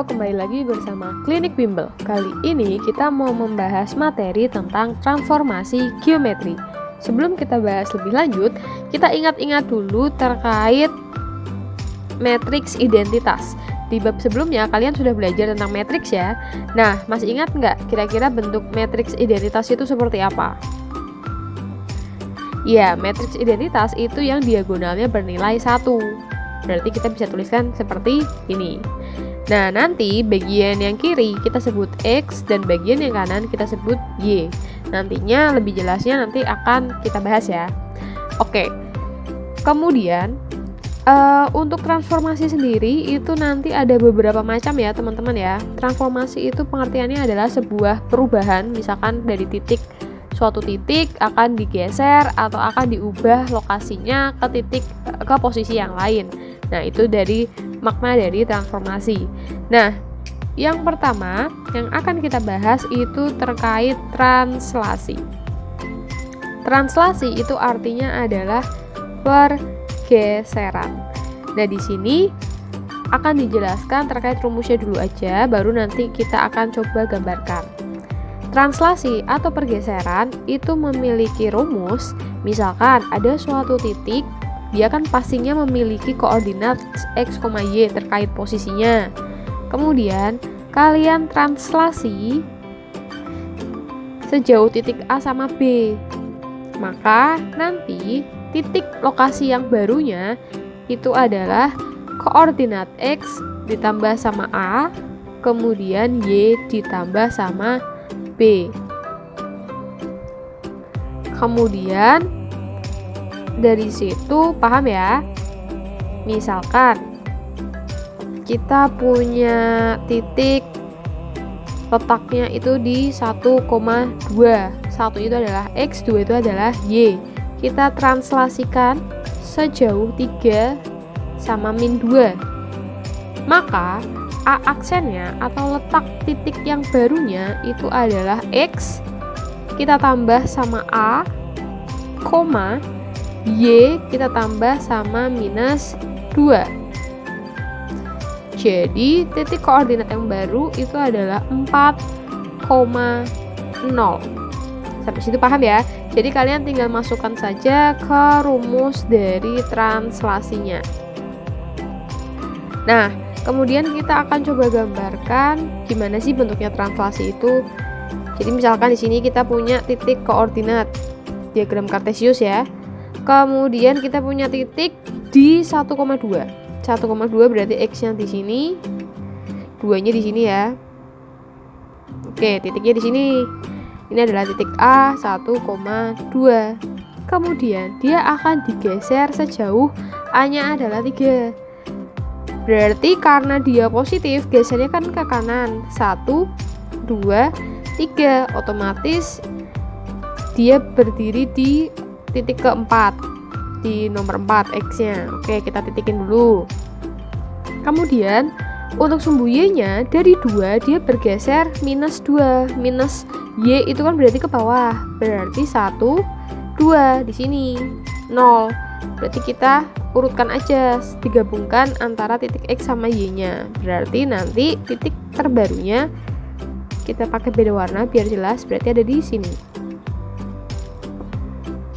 kembali lagi bersama Klinik Bimbel. Kali ini kita mau membahas materi tentang transformasi geometri. Sebelum kita bahas lebih lanjut, kita ingat-ingat dulu terkait matriks identitas. Di bab sebelumnya kalian sudah belajar tentang matriks ya. Nah, masih ingat nggak kira-kira bentuk matriks identitas itu seperti apa? Ya, matriks identitas itu yang diagonalnya bernilai 1. Berarti kita bisa tuliskan seperti ini. Nah, nanti bagian yang kiri kita sebut X dan bagian yang kanan kita sebut Y. Nantinya lebih jelasnya nanti akan kita bahas ya. Oke. Kemudian untuk transformasi sendiri itu nanti ada beberapa macam ya teman-teman ya. Transformasi itu pengertiannya adalah sebuah perubahan, misalkan dari suatu titik akan digeser atau akan diubah lokasinya ke posisi yang lain. Nah, itu dari makna dari transformasi. Nah, yang pertama yang akan kita bahas itu terkait translasi. Translasi itu artinya adalah pergeseran. Nah, di sini akan dijelaskan terkait rumusnya dulu aja, baru nanti kita akan coba gambarkan. Translasi atau pergeseran itu memiliki rumus, misalkan ada suatu titik, dia kan pastinya memiliki koordinat X, Y terkait posisinya. Kemudian kalian translasi sejauh titik A sama B. Maka nanti titik lokasi yang barunya itu adalah koordinat X ditambah sama A, kemudian Y ditambah sama B. Kemudian dari situ paham ya? Misalkan kita punya titik letaknya itu di 1,2. 1 itu adalah X, 2 itu adalah Y. Kita translasikan sejauh 3 sama min 2. Maka A aksennya atau letak titik yang barunya itu adalah X, kita tambah sama A, koma Y kita tambah sama minus 2. Jadi titik koordinat yang baru itu adalah 4,0. Sampai situ paham ya? Jadi kalian tinggal masukkan saja ke rumus dari translasinya. Nah, kemudian kita akan coba gambarkan gimana sih bentuknya translasi itu. Jadi misalkan di sini kita punya titik koordinat, diagram kartesius ya. Kemudian kita punya titik di 1,2. 1,2 berarti X-nya di sini, 2-nya di sini ya. Oke, titiknya di sini. Ini adalah titik A 1,2. Kemudian dia akan digeser sejauh A-nya adalah 3. Berarti karena dia positif, gesernya kan ke kanan. 1, 2, 3. Otomatis dia berdiri di titik keempat, di nomor 4 X-nya. Oke, kita titikin dulu. Kemudian untuk sumbu Y-nya dari 2 dia bergeser minus 2. Minus Y itu kan berarti ke bawah. Berarti 1, 2 di sini 0. Berarti kita urutkan aja, digabungkan antara titik X sama Y-nya. Berarti nanti titik terbarunya kita pakai beda warna biar jelas, berarti ada di sini,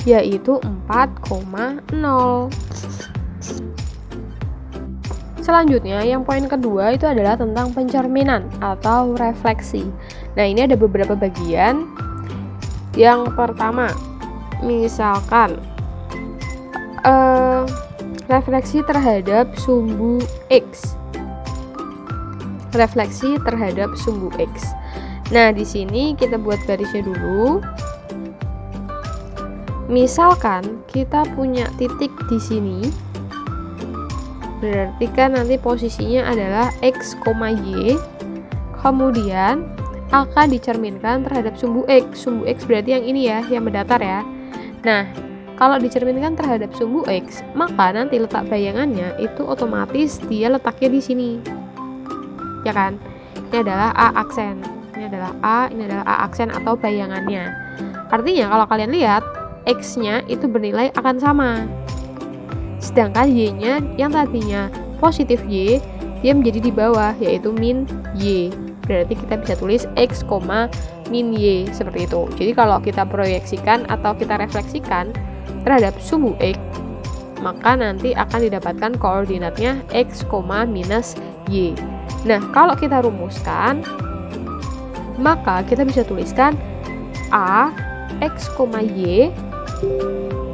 yaitu 4,0. Selanjutnya yang poin kedua itu adalah tentang pencerminan atau refleksi. Nah, ini ada beberapa bagian. Yang pertama, misalkan refleksi terhadap sumbu X. Refleksi terhadap sumbu X. Nah, di sini kita buat garisnya dulu. Misalkan kita punya titik di sini, berarti kan nanti posisinya adalah X, Y, kemudian akan dicerminkan terhadap sumbu X. Sumbu X berarti yang ini ya, yang mendatar ya. Nah, kalau dicerminkan terhadap sumbu X, maka nanti letak bayangannya itu otomatis dia letaknya di sini, ya kan? Ini adalah A aksen, ini adalah A aksen atau bayangannya. Artinya kalau kalian lihat, X-nya itu bernilai akan sama. Sedangkan Y-nya yang tadinya positif Y, dia menjadi di bawah, yaitu min Y. Berarti kita bisa tulis X, min Y, seperti itu. Jadi kalau kita proyeksikan atau kita refleksikan terhadap sumbu X, maka nanti akan didapatkan koordinatnya X, minus Y. Nah, kalau kita rumuskan, maka kita bisa tuliskan A, X, Y.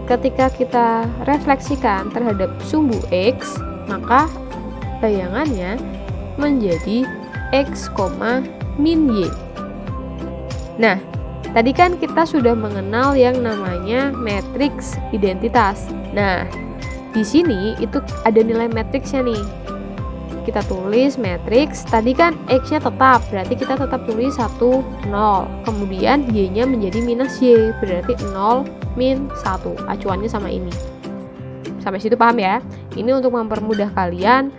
Ketika kita refleksikan terhadap sumbu X, maka bayangannya menjadi X, min Y. Nah, tadi kan kita sudah mengenal yang namanya matriks identitas. Nah, di sini itu ada nilai matriksnya nih. Kita tulis matriks, tadi kan X-nya tetap, berarti kita tetap tulis 1, 0. Kemudian Y-nya menjadi minus Y, berarti 0, min 1. Acuannya sama ini. Sampai situ paham ya? Ini untuk mempermudah kalian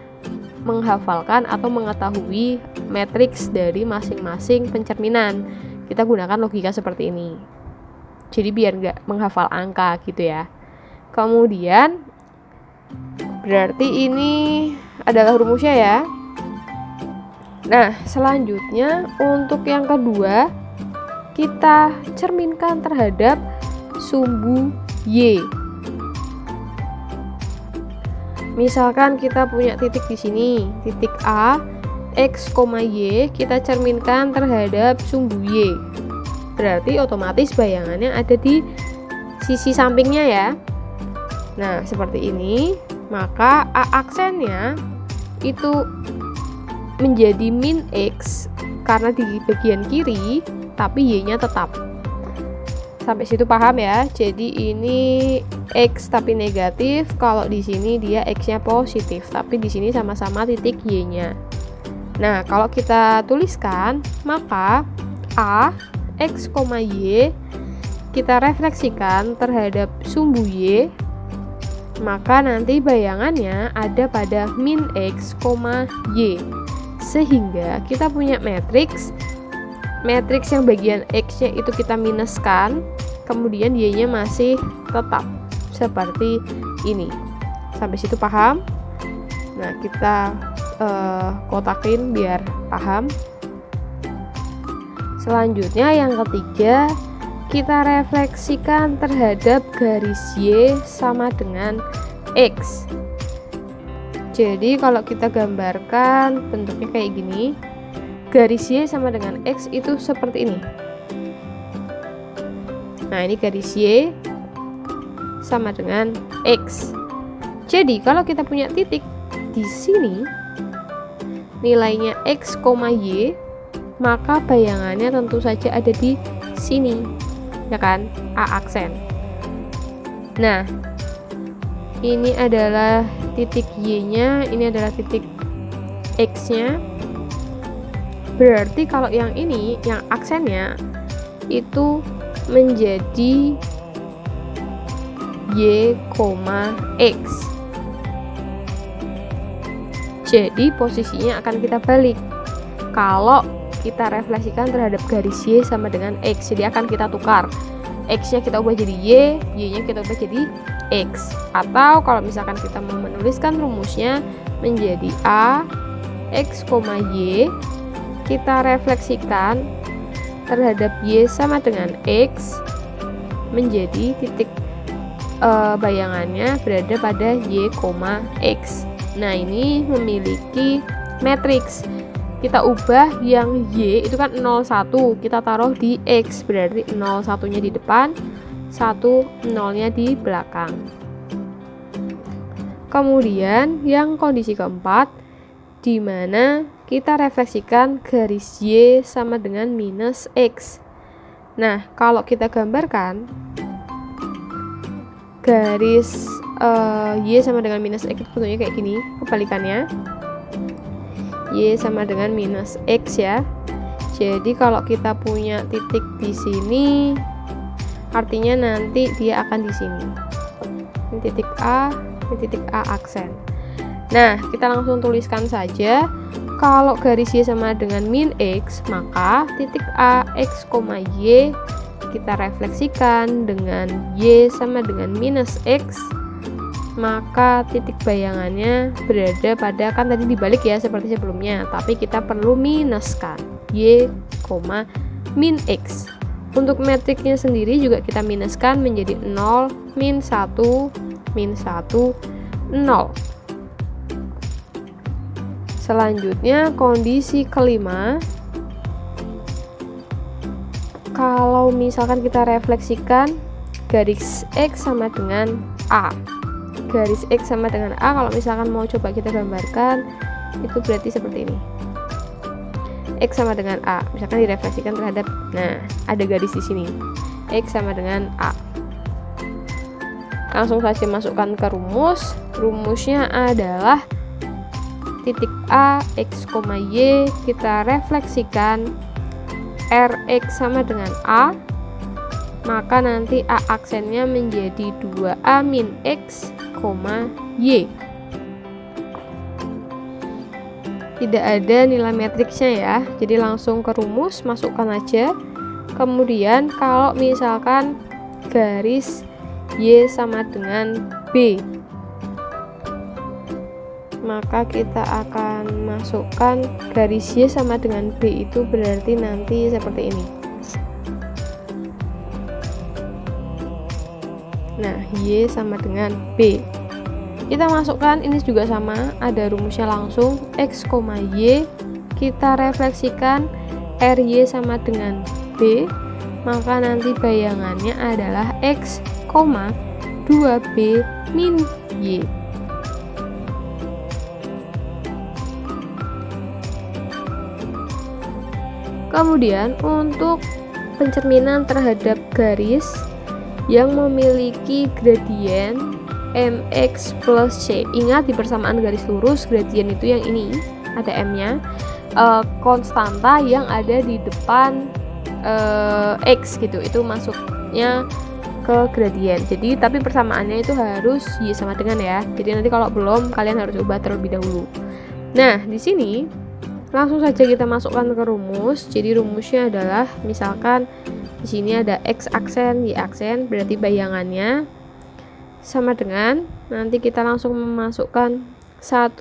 menghafalkan atau mengetahui matriks dari masing-masing pencerminan. Kita gunakan logika seperti ini. Jadi biar nggak menghafal angka gitu ya. Kemudian berarti ini adalah rumusnya ya. Nah, selanjutnya untuk yang kedua, kita cerminkan terhadap sumbu Y. Misalkan kita punya titik di sini, titik A, X, Y, kita cerminkan terhadap sumbu Y. Berarti otomatis bayangannya ada di sisi sampingnya ya. Nah, seperti ini. Maka A aksennya itu menjadi min X karena di bagian kiri, tapi Y-nya tetap. Sampai situ paham ya? Jadi ini X tapi negatif, kalau di sini dia X-nya positif, tapi di sini sama-sama titik Y-nya. Nah, kalau kita tuliskan, maka A, X, Y kita refleksikan terhadap sumbu Y, maka nanti bayangannya ada pada min X, Y. Sehingga kita punya matriks yang bagian X-nya itu kita minuskan, kemudian Y-nya masih tetap seperti ini. Sampai situ paham? Nah, kita kotakin biar paham. Selanjutnya yang ketiga, kita refleksikan terhadap garis Y sama dengan X. Jadi kalau kita gambarkan bentuknya kayak gini, garis Y sama dengan X itu seperti ini. Nah, ini garis Y sama dengan X. Jadi kalau kita punya titik di sini, nilainya X, Y, maka bayangannya tentu saja ada di sini, ya kan? A aksen. Nah, ini adalah titik Y-nya, ini adalah titik X-nya. Berarti kalau yang ini, yang aksennya itu menjadi Y, X. Jadi posisinya akan kita balik. Kalau kita refleksikan terhadap garis Y sama dengan X, jadi akan kita tukar. X-nya kita ubah jadi Y, Y-nya kita ubah jadi X. Atau kalau misalkan kita mau menuliskan rumusnya menjadi A, X, Y, kita refleksikan terhadap Y sama dengan X menjadi titik bayangannya berada pada Y, X. Nah, ini memiliki matriks. Kita ubah yang Y itu kan 01, kita taruh di X, berarti 01-nya di depan, 0-nya di belakang. Kemudian yang kondisi keempat, di mana kita refleksikan garis Y sama dengan minus X. Nah, kalau kita gambarkan garis Y sama dengan minus X itu bentuknya kayak gini, kebalikannya. Y sama dengan minus X ya. Jadi kalau kita punya titik di sini, artinya nanti dia akan di sini. Ini titik A aksen. Nah, kita langsung tuliskan saja. Kalau garis Y sama dengan min X, maka titik A, X, Y kita refleksikan dengan Y sama dengan minus X, maka titik bayangannya berada pada, kan tadi dibalik ya seperti sebelumnya, tapi kita perlu minuskan y, min x. Untuk metriknya sendiri juga kita minuskan menjadi 0, min 1, 0. Selanjutnya kondisi kelima, kalau misalkan kita refleksikan garis X sama dengan A. Garis X sama dengan A, kalau misalkan mau coba kita gambarkan, itu berarti seperti ini. X sama dengan A, misalkan direfleksikan terhadap, nah ada garis di sini. X sama dengan A. Langsung saja masukkan ke rumus. Rumusnya adalah titik A, X, Y, kita refleksikan Rx sama dengan A, maka nanti A aksennya menjadi 2A min X, Y. Tidak ada nilai matriksnya ya, jadi langsung ke rumus, masukkan aja. Kemudian kalau misalkan garis Y sama dengan B, maka kita akan masukkan garis Y sama dengan B, itu berarti nanti seperti ini. Nah, Y sama dengan B. Kita masukkan, ini juga sama, ada rumusnya langsung. X, Y, kita refleksikan RY sama dengan B, maka nanti bayangannya adalah X, 2B min Y. Kemudian untuk pencerminan terhadap garis yang memiliki gradien mx plus c. Ingat di persamaan garis lurus, gradien itu yang ini, ada m-nya, konstanta yang ada di depan x gitu, itu masuknya ke gradien. Jadi tapi persamaannya itu harus y sama dengan ya. Jadi nanti kalau belum, kalian harus ubah terlebih dahulu. Nah, di sini langsung saja kita masukkan ke rumus. Jadi rumusnya adalah, misalkan di sini ada x aksen, y aksen, berarti bayangannya sama dengan, nanti kita langsung memasukkan 1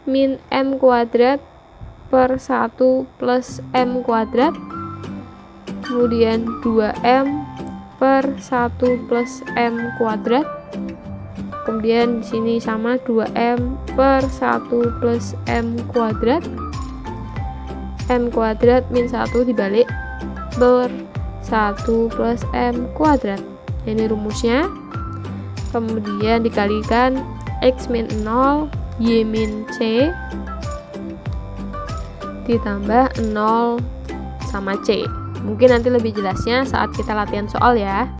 min m kuadrat per 1 plus m kuadrat, kemudian 2m per 1 plus m kuadrat, kemudian di sini sama 2m per 1 plus m kuadrat, m kuadrat min 1 dibalik per 1 plus m kuadrat. Ini rumusnya. Kemudian dikalikan x min 0, y min c, ditambah 0 sama c. Mungkin nanti lebih jelasnya saat kita latihan soal ya.